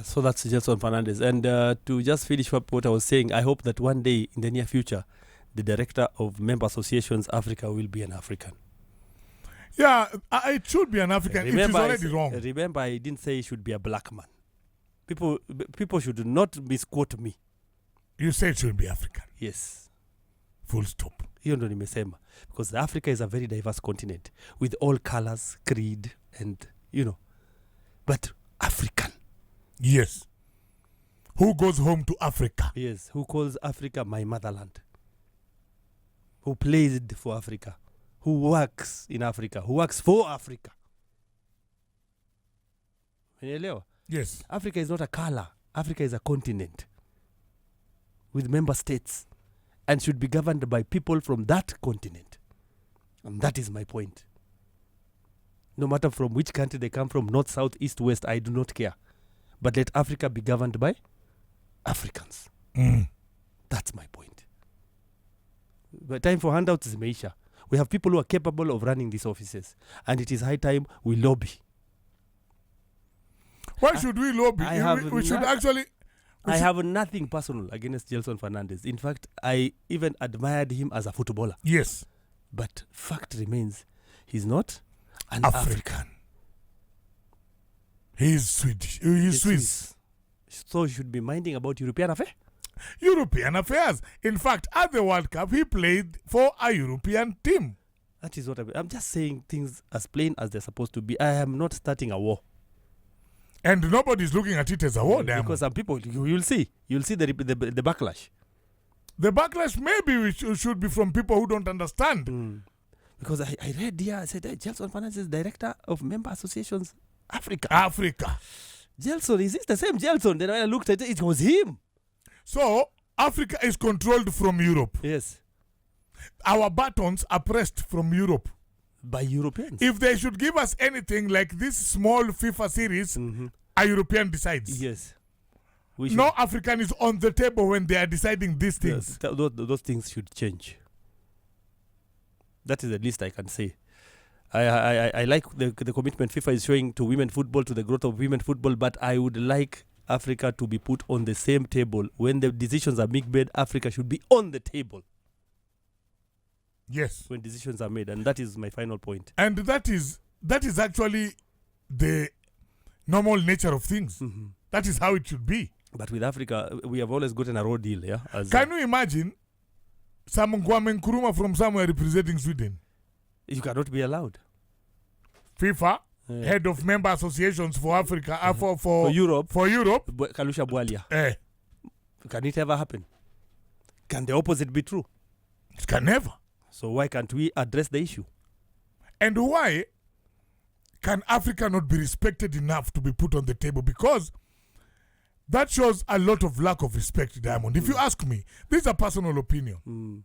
So that's Gelson Fernandes. And to just finish up what I was saying, I hope that one day in the near future, the director of member associations Africa will be an African. Yeah, it should be an African. It is already wrong. Remember, I didn't say it should be a black man. People should not misquote me. You said it should be African. Yes. Full stop. Hiyo ndo nimesema. Because Africa is a very diverse continent with all colors, creed, and, but African. Yes. Who goes home to Africa? Yes. Who calls Africa my motherland? Who plays for Africa? Who works in Africa? Who works for Africa? Unaelewa? Yes. Africa is not a color. Africa is a continent with member states and should be governed by people from that continent. And that is my point. No matter from which country they come from, north, south, east, west, I do not care. But let Africa be governed by Africans. That's my point. But time for handouts is Meisha. We have people who are capable of running these offices. And it is high time we lobby. Why should we lobby? We should actually... I have nothing personal against Gelson Fernandes. In fact, I even admired him as a footballer. Yes. But fact remains, he's not an African. He's Swedish. He's Swiss. So he should be minding about European affairs? European affairs. In fact, at the World Cup, he played for a European team. That is what I'm just saying things as plain as they're supposed to be. I am not starting a war. And nobody's looking at it as a war, because some people, you'll see the backlash. The backlash maybe should be from people who don't understand. Because I read here, I said, Gelson Fernandes is director of member associations Africa. Gelson, is this the same Gelson? Then when I looked at it, it was him. So, Africa is controlled from Europe. Yes. Our buttons are pressed from Europe. By Europeans. If they should give us anything like this small FIFA series, a European decides. Yes. No African is on the table when they are deciding these things. Yes, those things should change. That is the least I can say. I like the commitment FIFA is showing to women football, to the growth of women football, but I would like Africa to be put on the same table. When the decisions are made, Africa should be on the table. Yes. When decisions are made, and that is my final point. And that is actually the normal nature of things. That is how it should be. But with Africa, we have always gotten a raw deal, yeah? Can you imagine some Kwame Nkrumah from somewhere representing Sweden? You cannot be allowed. FIFA, head of member associations for Africa, for Europe. For Europe. Kalusha Bwalia. Can it ever happen? Can the opposite be true? It can never. So why can't we address the issue? And why can Africa not be respected enough to be put on the table? Because that shows a lot of lack of respect, Diamond. If you ask me, this is a personal opinion.